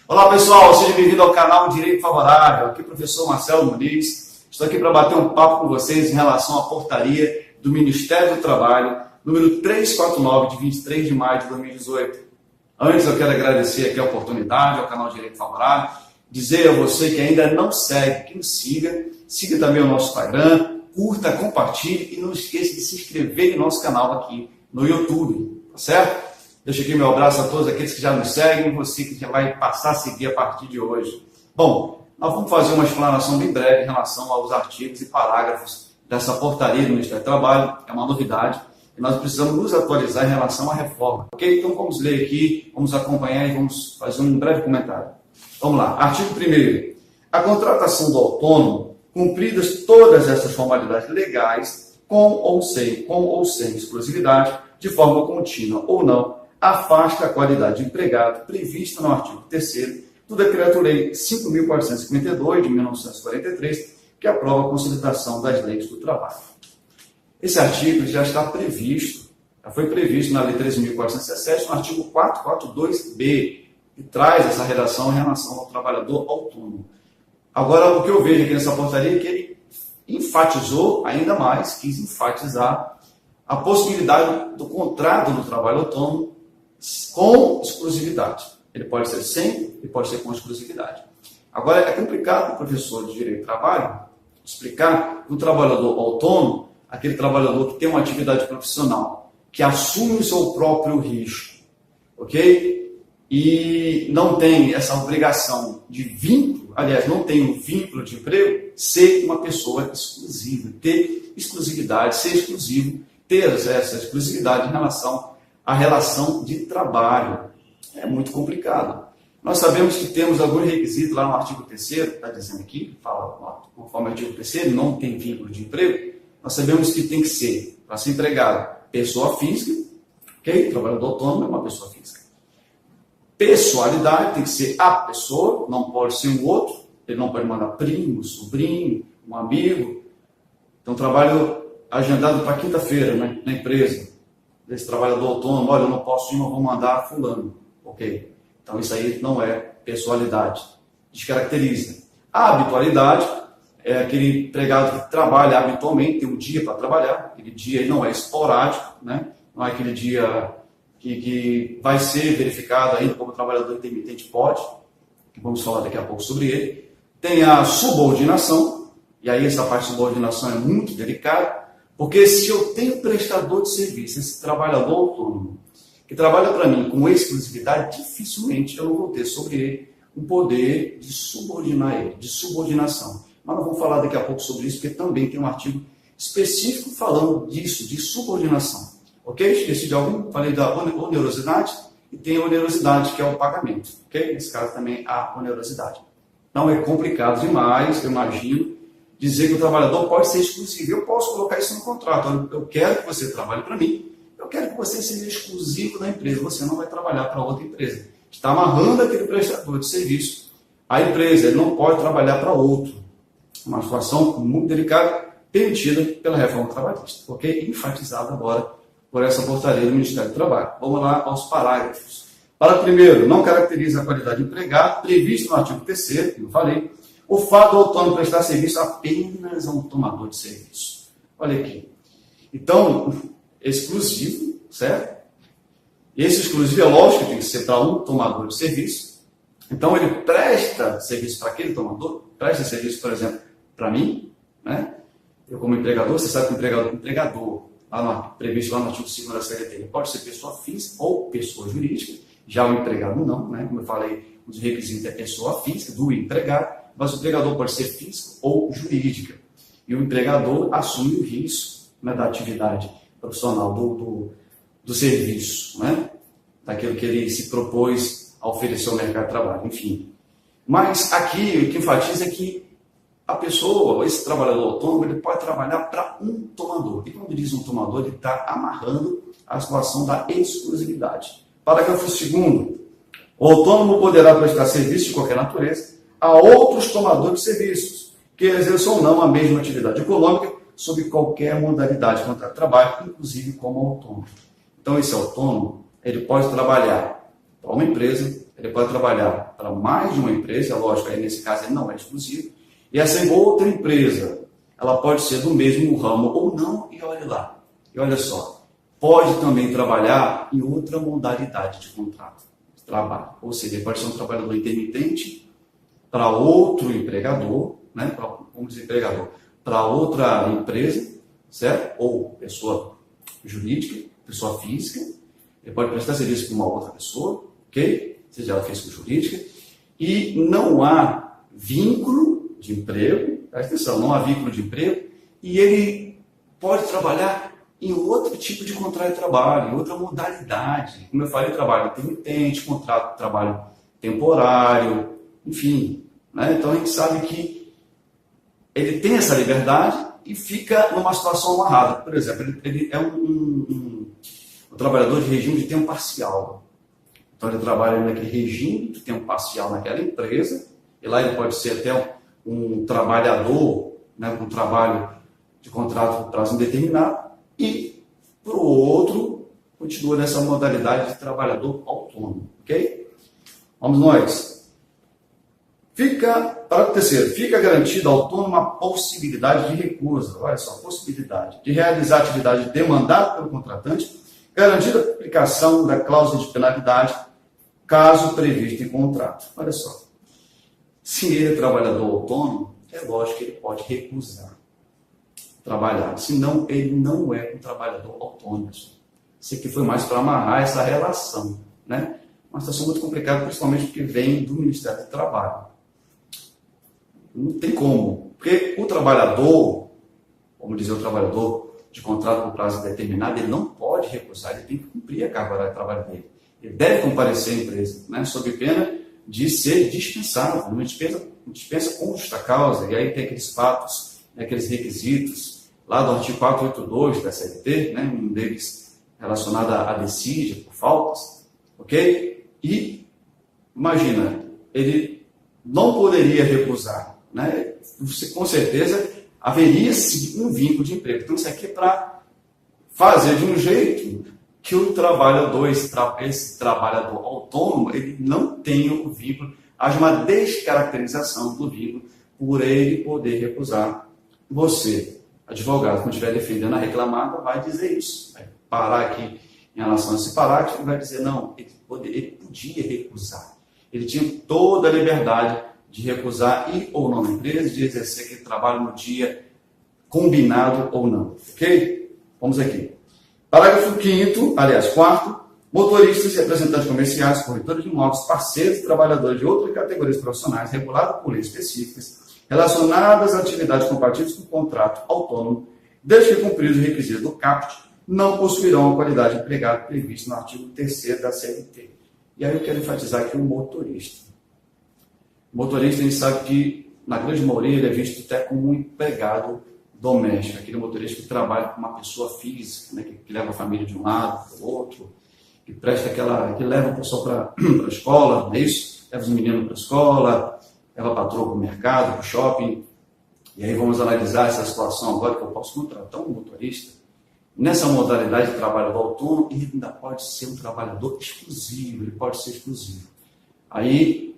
Olá pessoal, seja bem-vindo ao canal Direito Favorável. Aqui é o professor Marcelo Muniz. Estou aqui para bater um papo com vocês em relação à portaria do Ministério do Trabalho, número 349, de 23 de maio de 2018. Antes eu quero agradecer aqui a oportunidade ao canal Direito Favorável, dizer a você que ainda não segue, que nos siga, siga também o nosso Instagram, curta, compartilhe e não esqueça de se inscrever no nosso canal aqui no YouTube, tá certo? Deixo aqui meu abraço a todos aqueles que já nos seguem, você que já vai passar a seguir a partir de hoje. Bom, nós vamos fazer uma explanação bem breve em relação aos artigos e parágrafos dessa portaria do Ministério do Trabalho, é uma novidade, e nós precisamos nos atualizar em relação à reforma. Ok? Então vamos ler aqui, vamos acompanhar e vamos fazer um breve comentário. Vamos lá. Artigo 1º. A contratação do autônomo, cumpridas todas essas formalidades legais, com ou sem exclusividade, de forma contínua ou não, afasta a qualidade de empregado prevista no artigo 3º do Decreto-Lei 5.452, de 1943, que aprova a consolidação das leis do trabalho. Esse artigo já está previsto, já foi previsto na Lei 13.417, no artigo 442b, que traz essa redação em relação ao trabalhador autônomo. Agora, o que eu vejo aqui nessa portaria é que ele enfatizou ainda mais, quis enfatizar a possibilidade do contrato do trabalho autônomo com exclusividade. Ele pode ser sem e pode ser com exclusividade. Agora, é complicado para o professor de Direito do Trabalho explicar que o trabalhador autônomo, aquele trabalhador que tem uma atividade profissional, que assume o seu próprio risco, ok? E não tem essa obrigação de vínculo, aliás, não tem um vínculo de emprego, ser uma pessoa exclusiva, ter exclusividade, ser exclusivo, ter essa exclusividade em relação à relação de trabalho. É muito complicado. Nós sabemos que temos alguns requisitos lá no artigo 3º, está dizendo aqui, fala, conforme o artigo 3º, não tem vínculo de emprego. Nós sabemos que tem que ser, para ser empregado, pessoa física, ok? Trabalhador autônomo é uma pessoa física. Pessoalidade tem que ser a pessoa, não pode ser um outro, ele não pode mandar primo, sobrinho, um amigo. Então, trabalho agendado para quinta-feira, né, na empresa, desse trabalhador autônomo, olha, eu não posso ir, mas vou mandar fulano, ok? Então, isso aí não é pessoalidade, descaracteriza. A habitualidade é aquele empregado que trabalha habitualmente, tem um dia para trabalhar, aquele dia aí não é esporádico, né? Não é aquele dia que vai ser verificado ainda como trabalhador intermitente pode, que vamos falar daqui a pouco sobre ele. Tem a subordinação, e aí essa parte de subordinação é muito delicada, porque se eu tenho prestador de serviço, esse trabalhador autônomo, que trabalha para mim com exclusividade, dificilmente eu não vou ter sobre ele um poder de subordinar ele, de subordinação. Mas nós vamos falar daqui a pouco sobre isso, porque também tem um artigo específico falando disso, de subordinação. Ok? Esqueci de algum? Falei da onerosidade e tem a onerosidade, que é o pagamento. Ok? Nesse caso também há onerosidade. Não é complicado demais, eu imagino, dizer que o trabalhador pode ser exclusivo. Eu posso colocar isso no contrato. Eu quero que você trabalhe para mim, eu quero que você seja exclusivo da empresa. Você não vai trabalhar para outra empresa. Está amarrando aquele prestador de serviço à empresa. Ele não pode trabalhar para outro. Uma situação muito delicada, permitida pela reforma trabalhista. Ok? Enfatizada agora por essa portaria do Ministério do Trabalho. Vamos lá aos parágrafos. Parágrafo primeiro, não caracteriza a qualidade de empregado, previsto no artigo 3º, como eu falei, o fato do autônomo prestar serviço apenas a um tomador de serviço. Olha aqui. Então, exclusivo, certo? Esse exclusivo é lógico que tem que ser para um tomador de serviço. Então, ele presta serviço para aquele tomador, presta serviço, por exemplo, para mim, né? Eu como empregador, você sabe que o empregador previsto lá no artigo 2º da CLT, ele pode ser pessoa física ou pessoa jurídica, já o empregado não, né? Como eu falei, os requisitos é pessoa física do empregado, mas o empregador pode ser físico ou jurídica. E o empregador assume o risco, né, da atividade profissional do serviço, né? Daquilo que ele se propôs a oferecer ao mercado de trabalho, enfim. Mas aqui o que enfatiza é que a pessoa, esse trabalhador autônomo, ele pode trabalhar para um tomador. E quando diz um tomador, ele está amarrando a situação da exclusividade. Parágrafo 2º. O autônomo poderá prestar serviço de qualquer natureza a outros tomadores de serviços, que exerçam ou não a mesma atividade econômica, sob qualquer modalidade de contrato de trabalho, inclusive como autônomo. Então, esse autônomo, ele pode trabalhar para uma empresa, ele pode trabalhar para mais de uma empresa, lógico, aí nesse caso ele não é exclusivo, e essa outra empresa, ela pode ser do mesmo ramo ou não, e olha lá, e olha só, pode também trabalhar em outra modalidade de contrato de trabalho, ou seja, ele pode ser um trabalhador intermitente para outro empregador, né, como dizer empregador, para outra empresa, certo? Ou pessoa jurídica, pessoa física, ele pode prestar serviço para uma outra pessoa, ok? Seja ela física ou jurídica, e não há vínculo de emprego, presta atenção, não há vínculo de emprego, e ele pode trabalhar em outro tipo de contrato de trabalho, em outra modalidade. Como eu falei, trabalho intermitente, contrato de trabalho temporário, enfim. Né? Então a gente sabe que ele tem essa liberdade e fica numa situação amarrada. Por exemplo, ele é um trabalhador de regime de tempo parcial. Então ele trabalha naquele regime de tempo parcial naquela empresa, e lá ele pode ser até um trabalhador, né, com trabalho de contrato por prazo indeterminado, e para o outro continua nessa modalidade de trabalhador autônomo, ok? Vamos nós. Para o terceiro, fica garantida ao autônomo a possibilidade de recusa, olha só, possibilidade de realizar a atividade demandada pelo contratante, garantida a aplicação da cláusula de penalidade, caso previsto em contrato. Olha só, se ele é trabalhador autônomo, é lógico que ele pode recusar trabalhar, senão ele não é um trabalhador autônomo. Isso aqui foi mais para amarrar essa relação, né? Uma situação muito complicada, principalmente porque vem do Ministério do Trabalho. Não tem como, porque o trabalhador, como dizer o trabalhador de contrato por prazo determinado, ele não pode recusar, ele tem que cumprir a carga horária de trabalho dele. Ele deve comparecer à empresa, né, sob pena de ser dispensado, uma dispensa com justa causa, e aí tem aqueles fatos, né, aqueles requisitos, lá do artigo 482 da CLT, né, um deles relacionado à decídia por faltas, ok? E, imagina, ele não poderia recusar, né? Com certeza haveria sim um vínculo de emprego. Então, isso aqui é para fazer de um jeito que o trabalhador, esse trabalhador autônomo, ele não tenha o vínculo, haja uma descaracterização do vínculo por ele poder recusar. Você, advogado, quando estiver defendendo a reclamada, vai dizer isso. Vai parar aqui em relação a esse parágrafo e vai dizer, não, ele podia recusar. Ele tinha toda a liberdade de recusar ir ou não na empresa, de exercer aquele trabalho no dia combinado ou não. Ok? Vamos aqui. Parágrafo 5º, aliás, 4º, motoristas, representantes comerciais, corretores de imóveis, parceiros e trabalhadores de outras categorias profissionais reguladas por leis específicas, relacionadas a atividades compatíveis com o contrato autônomo, desde que cumpridos os requisitos do CAPT, não possuirão a qualidade de empregado prevista no artigo 3º da CLT. E aí eu quero enfatizar aqui o motorista. O motorista, a gente sabe que, na grande maioria, ele é visto até como um empregado doméstico, aquele motorista que trabalha com uma pessoa física, né, que leva a família de um lado para o outro, que presta que leva a pessoa para a escola, não é isso? Leva os meninos para a escola, leva a patroa para o mercado, para o shopping. E aí vamos analisar essa situação agora, que eu posso contratar um motorista. Nessa modalidade de trabalhador autônomo, ele ainda pode ser um trabalhador exclusivo, ele pode ser exclusivo. Aí,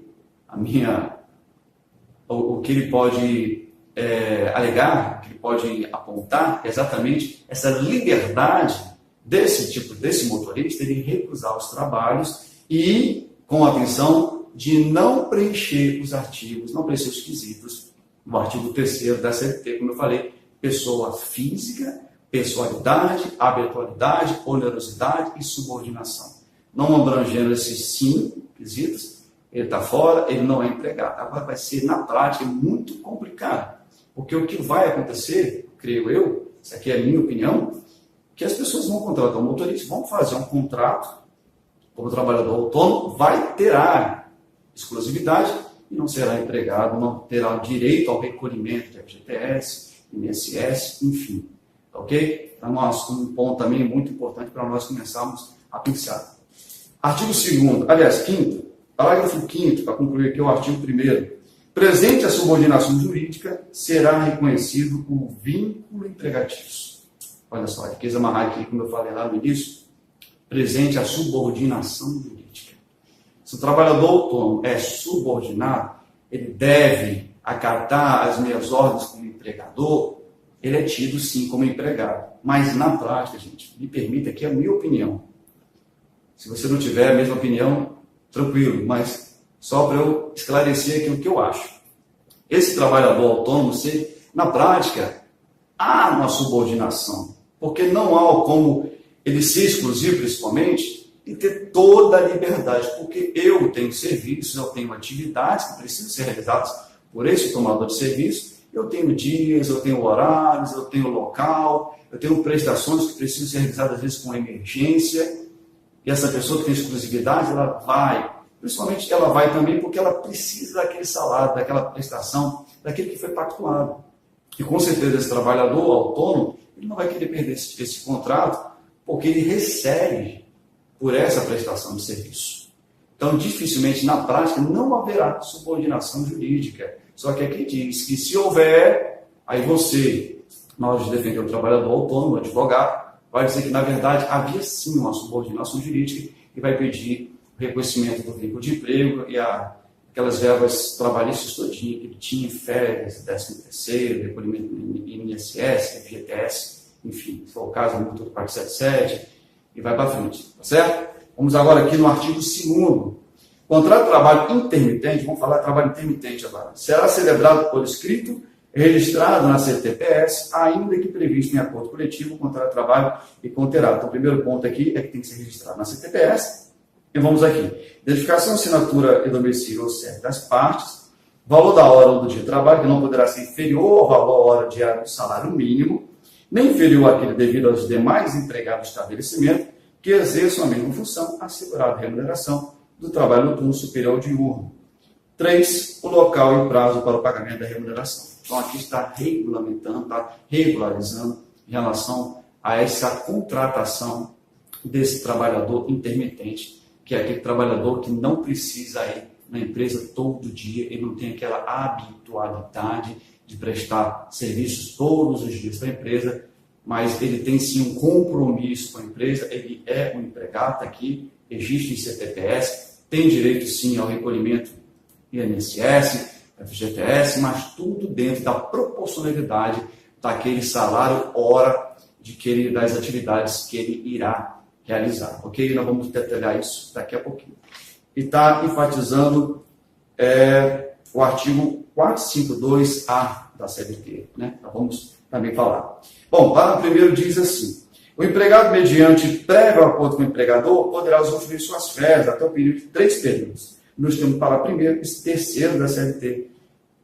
o que ele pode alegar, o que ele pode apontar, é exatamente essa liberdade desse motorista, ele recusar os trabalhos e, com a atenção de não preencher os artigos, não preencher os quesitos do artigo 3º da CLT, como eu falei, pessoa física, pessoalidade, habitualidade, onerosidade e subordinação. Não abrangendo esses 5 quesitos, ele está fora, ele não é empregado. Agora vai ser, na prática, muito complicado, porque o que vai acontecer, creio eu, isso aqui é a minha opinião, que as pessoas vão contratar um motorista, vão fazer um contrato como trabalhador autônomo, vai ter a exclusividade e não será empregado, não terá direito ao recolhimento de FGTS, INSS, enfim. Ok? Então, um ponto também muito importante para nós começarmos a pensar. Artigo 2º, aliás, 5º, parágrafo 5º, para concluir aqui o artigo 1º. Presente a subordinação jurídica, será reconhecido o vínculo empregatício. Olha só, eu quis amarrar aqui, como eu falei lá no início, presente a subordinação jurídica. Se o trabalhador autônomo é subordinado, ele deve acatar as minhas ordens como empregador, ele é tido sim como empregado. Mas na prática, gente, me permita aqui a minha opinião. Se você não tiver a mesma opinião, tranquilo, mas só para eu esclarecer aqui o que eu acho. Esse trabalhador autônomo, na prática, há uma subordinação, porque não há como ele ser exclusivo, principalmente, e ter toda a liberdade, porque eu tenho serviços, eu tenho atividades que precisam ser realizadas por esse tomador de serviço, eu tenho dias, eu tenho horários, eu tenho local, eu tenho prestações que precisam ser realizadas, às vezes, com emergência, e essa pessoa que tem exclusividade, ela vai, principalmente ela vai também porque ela precisa daquele salário, daquela prestação, daquilo que foi pactuado. E com certeza esse trabalhador autônomo, ele não vai querer perder esse contrato, porque ele recebe por essa prestação de serviço. Então, dificilmente, na prática, não haverá subordinação jurídica. Só que aqui diz que se houver, aí você, na hora de defender o trabalhador autônomo, o advogado, vai dizer que, na verdade, havia sim uma subordinação jurídica e vai pedir o reconhecimento do vínculo de emprego e aquelas verbas trabalhistas todinhas que ele tinha, férias, 13º, recolhimento em INSS, FGTS, enfim, se for o caso, multa do 477, e vai para frente, tá certo? Vamos agora aqui no artigo 2º. Contrato de trabalho intermitente, vamos falar de trabalho intermitente agora, será celebrado por escrito, registrado na CTPS, ainda que previsto em acordo coletivo, contrato de trabalho e conterá. Então, o primeiro ponto aqui é que tem que ser registrado na CTPS. E vamos aqui. Identificação, assinatura e domicílio ou sede das partes. Valor da hora ou do dia de trabalho, que não poderá ser inferior ao valor da hora diária do salário mínimo, nem inferior àquele devido aos demais empregados do estabelecimento que exerçam a mesma função, assegurada a remuneração do trabalho noturno superior ao diurno. 3. O local e prazo para o pagamento da remuneração. Então, aqui está regulamentando, está regularizando em relação a essa contratação desse trabalhador intermitente, que é aquele trabalhador que não precisa ir na empresa todo dia, ele não tem aquela habitualidade de prestar serviços todos os dias para a empresa, mas ele tem sim um compromisso com a empresa, ele é um empregado, está aqui, registro em CTPS, tem direito sim ao recolhimento INSS, FGTS, mas tudo dentro da proporcionalidade daquele salário hora das atividades que ele irá realizar. Ok? Nós vamos detalhar isso daqui a pouquinho. E está enfatizando o artigo 452A da CLT, né? Nós vamos também falar. Bom, o parágrafo primeiro diz assim: o empregado, mediante prévio acordo com o empregador, poderá usufruir suas férias até o período de 3 períodos. Nós temos para primeiro e terceiro da CLT,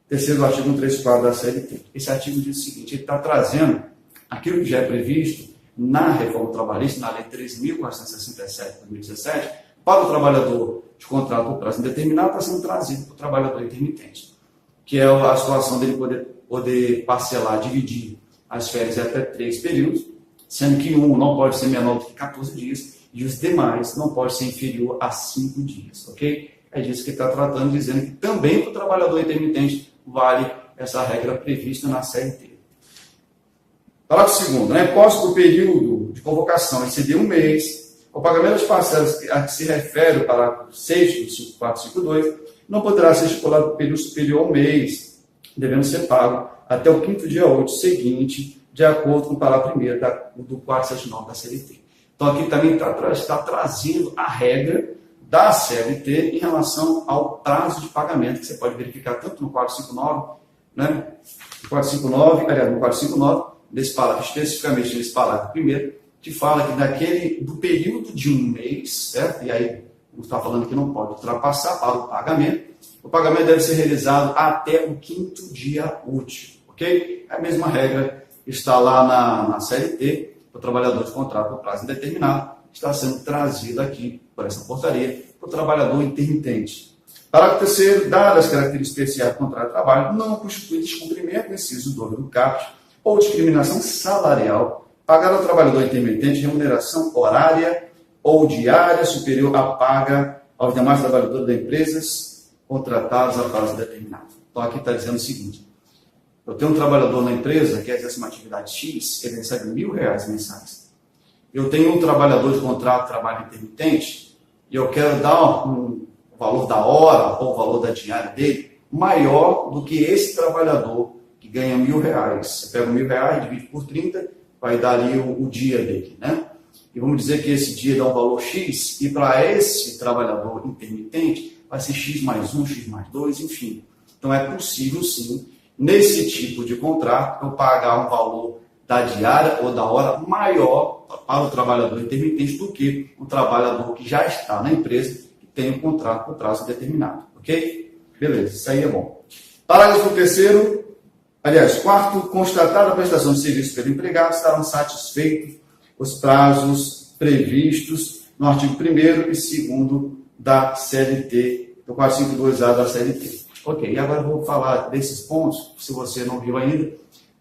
terceiro do artigo 134 da CLT. Esse artigo diz o seguinte: ele está trazendo aquilo que já é previsto na reforma trabalhista, na Lei 3.467 de 2017, para o trabalhador de contrato por prazo indeterminado, está sendo trazido para o trabalhador intermitente, que é a situação dele poder parcelar, dividir as férias em até 3 períodos, sendo que um não pode ser menor do que 14 dias e os demais não pode ser inferior a 5 dias, ok? É disso que está tratando, dizendo que também para o trabalhador intermitente vale essa regra prevista na CLT. Parágrafo 2º, né? Posto do período de convocação exceder um mês, o pagamento das parcelas a que se refere o parágrafo 6 do 5452 não poderá ser estipulado por período superior ao mês, devendo ser pago até o 5º dia útil seguinte, de acordo com o parágrafo 1º do 479 da CLT. Então, aqui também está trazendo a regra da CLT em relação ao prazo de pagamento, que você pode verificar tanto no 459, né? No 459, desse parágrafo, especificamente nesse parágrafo primeiro, que fala que do período de um mês, certo? E aí, está falando que não pode ultrapassar para o pagamento deve ser realizado até o 5º dia útil, ok? A mesma regra está lá na CLT, o trabalhador de contrato por prazo indeterminado, está sendo trazido aqui por essa portaria para o trabalhador intermitente. Parágrafo 3º, dadas as características especiais do contrato de trabalho, não constitui descumprimento, inciso 2 do caput, ou discriminação salarial, pagar ao trabalhador intermitente remuneração horária ou diária superior à paga aos demais trabalhadores das empresas contratados a prazo determinado. Então, aqui está dizendo o seguinte: eu tenho um trabalhador na empresa que exerce uma atividade X, ele recebe R$1.000 mensais. Eu tenho um trabalhador de contrato de trabalho intermitente e eu quero dar valor da hora ou o valor da diária dele maior do que esse trabalhador que ganha R$1.000. Você pega R$1.000, divide por 30, vai dar ali o dia dele, né? E vamos dizer que esse dia dá um valor X, e para esse trabalhador intermitente vai ser X mais 1, X mais 2, enfim. Então é possível sim, nesse tipo de contrato, eu pagar um valor da diária ou da hora maior para o trabalhador intermitente do que o trabalhador que já está na empresa e tem um contrato por prazo determinado, ok? Beleza, isso aí é bom. Parágrafo 3º, aliás, 4º, constatada a prestação de serviço pelo empregado, estarão satisfeitos os prazos previstos no artigo 1º e 2º da CLT, do 452A da CLT. Ok, e agora eu vou falar desses pontos, se você não viu ainda,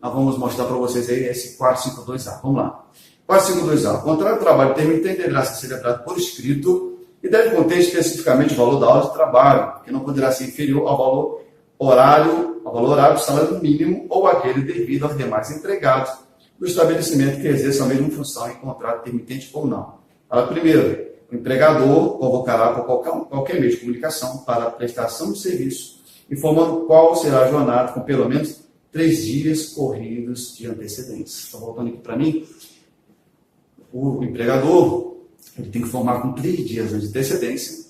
nós vamos mostrar para vocês aí esse 452A. Vamos lá. 452A. O contrato de trabalho intermitente deverá ser celebrado por escrito e deve conter especificamente o valor da hora de trabalho, que não poderá ser inferior ao valor horário do salário mínimo ou aquele devido aos demais empregados do estabelecimento que exerça a mesma função em contrato intermitente ou não. Primeiro, o empregador convocará por qualquer meio de comunicação para a prestação de serviço, informando qual será a jornada com pelo menos 3 dias corridos de antecedência. Estou voltando aqui para mim. O empregador ele tem que informar com 3 dias de antecedência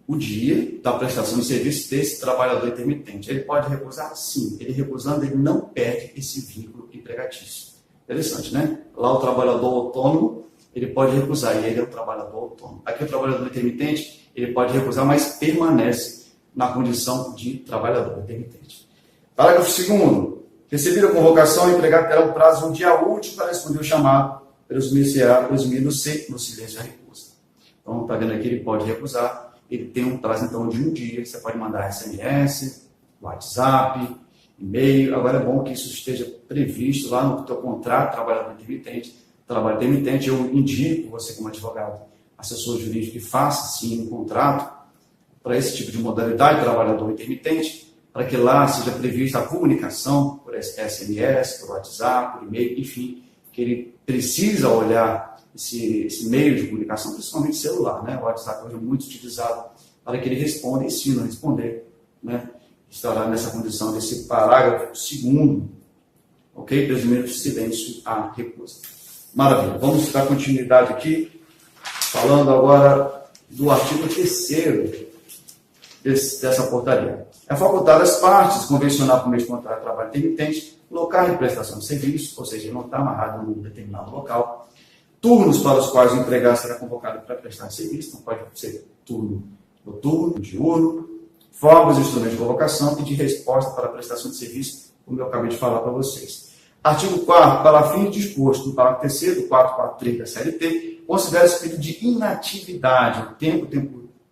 o dia da prestação de serviço desse trabalhador intermitente. Ele pode recusar? Sim. Ele recusando, ele não perde esse vínculo empregatício. Interessante, né? Lá o trabalhador autônomo, ele pode recusar, e ele é o trabalhador autônomo. Aqui o trabalhador intermitente, ele pode recusar, mas permanece na condição de trabalhador intermitente. Parágrafo 2º. Recebida a convocação, o empregado terá um prazo de um dia útil para responder o chamado, presumindo-se no silêncio a recusa. Então, está vendo aqui, ele pode recusar, ele tem um prazo, então, de um dia, você pode mandar SMS, WhatsApp, e-mail. Agora é bom que isso esteja previsto lá no teu contrato, trabalhador intermitente. Trabalho intermitente, eu indico você como advogado, assessor jurídico, que faça sim um contrato para esse tipo de modalidade, trabalhador intermitente, para que lá seja prevista a comunicação por SMS, por WhatsApp, por e-mail, enfim, que ele precisa olhar esse meio de comunicação, principalmente celular, né? O WhatsApp hoje é muito utilizado para que ele responda e ensine a responder, né? Estará nessa condição desse parágrafo 2º, ok? Presumindo silêncio a recusa. Maravilha. Vamos dar continuidade aqui, falando agora do artigo 3º dessa portaria. É facultado às partes convencionar por meio de contrato de trabalho intermitente, local de prestação de serviço, ou seja, não está amarrado num determinado local, turnos para os quais o empregado será convocado para prestar serviço, então pode ser turno noturno, diurno, formas e instrumentos de convocação e de resposta para a prestação de serviço, como eu acabei de falar para vocês. Artigo 4º, para fins disposto no parágrafo 3º do 443 da CLT, considera-se período de inatividade,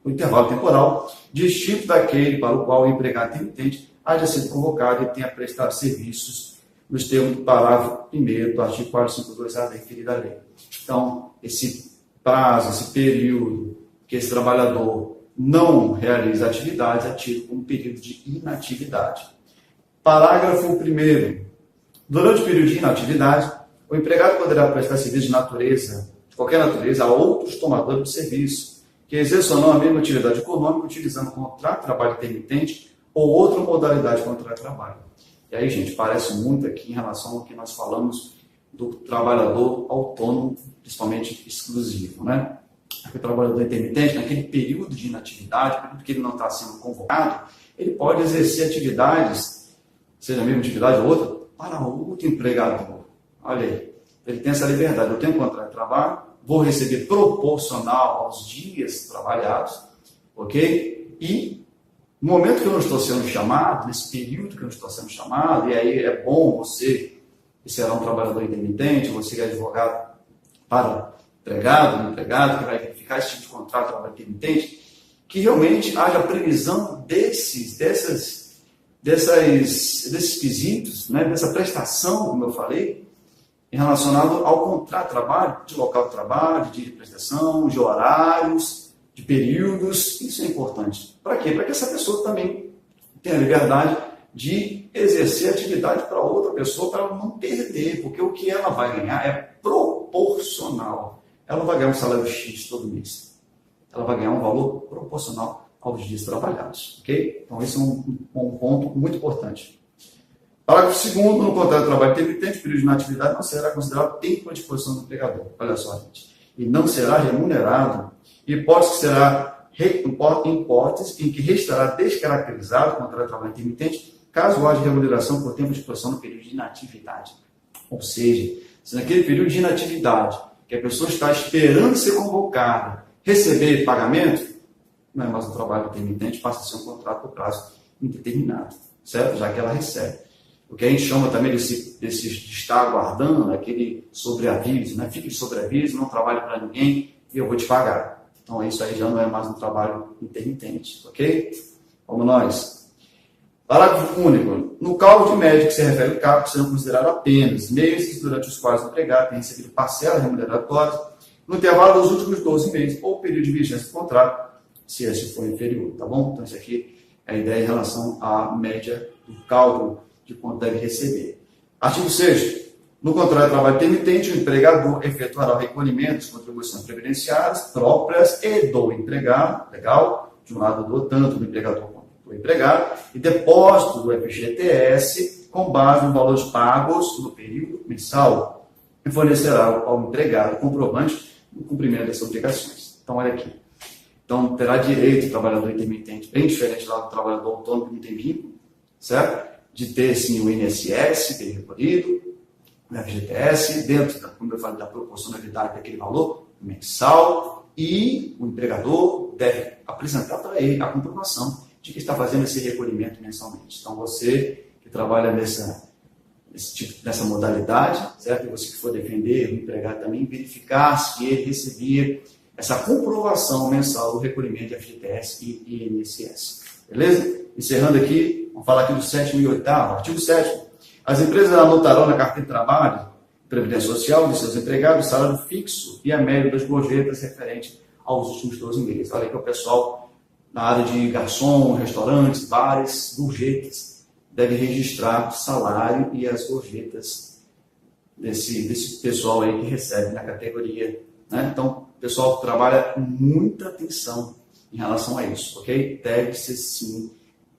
o intervalo temporal, distinto daquele para o qual o empregado intermitente haja sido convocado e tenha prestado serviços nos termos do parágrafo 1º do artigo 452A da referida lei. Então, esse prazo, esse período que esse trabalhador não realiza atividades é tido como período de inatividade. Parágrafo 1º. Durante o período de inatividade, o empregado poderá prestar serviço de qualquer natureza, a outros tomadores de serviço, que exerçam ou não a mesma atividade econômica, utilizando contrato de trabalho intermitente ou outra modalidade de contrato de trabalho. E aí, gente, parece muito aqui em relação ao que nós falamos do trabalhador autônomo, principalmente exclusivo, né? O trabalhador intermitente, naquele período de inatividade, período que ele não está sendo convocado, ele pode exercer atividades, seja a mesma atividade ou outra, para outro empregador. Olha aí, ele tem essa liberdade. Eu tenho um contrato de trabalho, vou receber proporcional aos dias trabalhados, ok? E no momento que eu não estou sendo chamado, nesse período que eu não estou sendo chamado, e aí é bom você, que será um trabalhador intermitente, você que é advogado para empregado, que vai verificar esse tipo de contrato de trabalho intermitente, que realmente haja previsão desses quesitos, né, dessa prestação, como eu falei, relacionado ao contrato de trabalho, de local de trabalho, de prestação, de horários, de períodos. Isso é importante. Para quê? Para que essa pessoa também tenha a liberdade de exercer atividade para outra pessoa, para ela não perder, porque o que ela vai ganhar é proporcional. Ela vai ganhar um salário X todo mês. Ela vai ganhar um valor proporcional aos dias trabalhados, ok? Então, esse é um ponto muito importante. Parágrafo 2º, no contrato de trabalho intermitente, o período de inatividade não será considerado tempo à disposição do empregador. Olha só, gente. E não será remunerado, hipótese que será hipótese em que restará descaracterizado o contrato de trabalho intermitente, caso haja remuneração por tempo de disposição no período de inatividade. Ou seja, se naquele período de inatividade, que a pessoa está esperando ser convocada, receber pagamento, não é mais um trabalho intermitente, passa a ser um contrato por prazo indeterminado, certo? Já que ela recebe. O que a gente chama também desse de estar aguardando, aquele sobreaviso, né? Fique de sobreaviso, não trabalhe para ninguém e eu vou te pagar. Então isso aí já não é mais um trabalho intermitente, ok? Vamos nós. Parágrafo único. No cálculo de média que se refere ao cálculo, serão considerados apenas meses durante os quais o empregado tem recebido parcelas remuneratórias no intervalo dos últimos 12 meses ou período de vigência do contrato, se esse for inferior, tá bom? Então isso aqui é a ideia em relação à média do cálculo de quanto deve receber. Artigo 6º. No contrato de trabalho intermitente, o empregador efetuará o recolhimento de contribuições previdenciárias próprias e do empregado, legal? De um lado do tanto do empregador quanto do empregado, e depósito do FGTS com base nos valores pagos no período mensal, e fornecerá ao empregado comprovante do cumprimento dessas obrigações. Então, olha aqui. Então, terá direito o trabalhador intermitente, bem diferente lá do trabalhador autônomo que não tem vínculo, certo? De ter, sim, o INSS, ter recolhido, o FGTS, dentro, como eu falei, da proporcionalidade daquele valor mensal, e o empregador deve apresentar para ele a comprovação de que está fazendo esse recolhimento mensalmente. Então, você que trabalha nessa modalidade, certo? E você que for defender o empregado também, verificar se ele recebia essa comprovação mensal do recolhimento de FGTS e INSS. Beleza? Encerrando aqui, vamos falar aqui do 7º e 8º. Artigo 7º. As empresas anotarão na carteira de trabalho e previdência social de seus empregados o salário fixo e a média das gorjetas referente aos últimos 12 meses. Olha que o pessoal na área de garçom, restaurantes, bares, gorjetas, deve registrar o salário e as gorjetas desse pessoal aí que recebe na categoria, né? Então, o pessoal trabalha com muita atenção em relação a isso, ok? Deve ser sim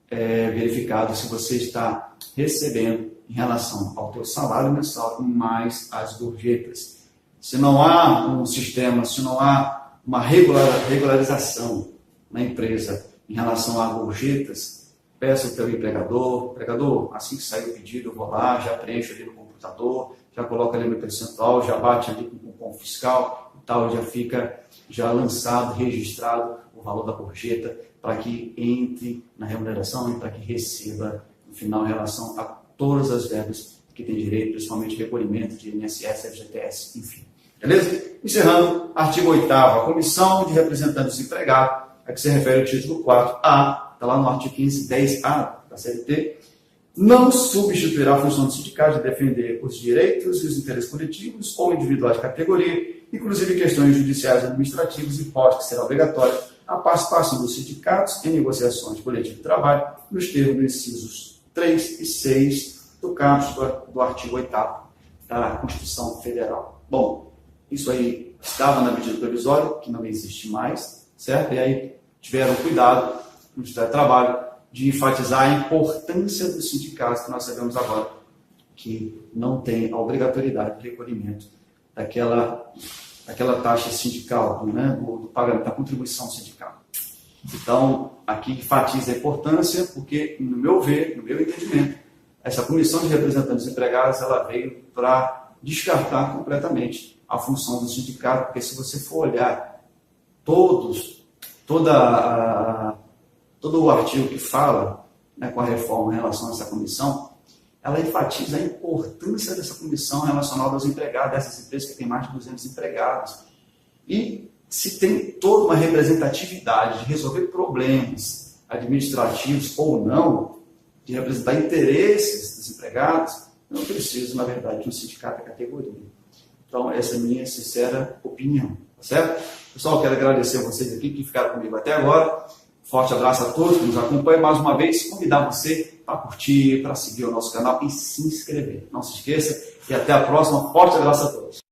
verificado se você está recebendo em relação ao teu salário mensal mais as gorjetas. Se não há um sistema, se não há uma regularização na empresa em relação a gorjetas, peça ao teu empregador, assim que sair o pedido, eu vou lá, já preencho ali no computador, já coloco ali no percentual, já bate ali com o cupom fiscal e tal, já fica já lançado, registrado o valor da gorjeta para que entre na remuneração e para que receba no final em relação a todas as verbas que tem direito, principalmente recolhimento de INSS, FGTS, enfim. Beleza? Encerrando, artigo 8º, a comissão de representantes dos empregados, a que se refere ao título 4A, está lá no artigo 15, 10A da CLT, não substituirá a função do sindicato de defender os direitos e os interesses coletivos ou individuais de categoria, inclusive questões judiciais e administrativas, hipótese que será obrigatória a participação dos sindicatos em negociações coletivas de trabalho, nos termos dos incisos 3 e 6 do caput do artigo 8º da Constituição Federal. Bom, isso aí estava na medida provisória, que não existe mais, certo? E aí tiveram cuidado no Ministério do Trabalho de enfatizar a importância dos sindicatos, que nós sabemos agora que não tem a obrigatoriedade de recolhimento daquela taxa sindical, né, do pagamento da contribuição sindical. Então, aqui enfatiza a importância, porque, no meu ver, no meu entendimento, essa comissão de representantes empregados, ela veio para descartar completamente a função do sindicato, porque se você for olhar todo o artigo que fala, né, com a reforma em relação a essa comissão, ela enfatiza a importância dessa comissão relacionada aos empregados, dessas empresas que têm mais de 200 empregados. E se tem toda uma representatividade de resolver problemas administrativos ou não, de representar interesses dos empregados, eu não preciso, na verdade, de um sindicato de categoria. Então, essa é a minha sincera opinião, tá certo? Pessoal, quero agradecer a vocês aqui que ficaram comigo até agora. Forte abraço a todos que nos acompanham. Mais uma vez, convidar você para curtir, para seguir o nosso canal e se inscrever. Não se esqueça e até a próxima. Forte abraço a todos.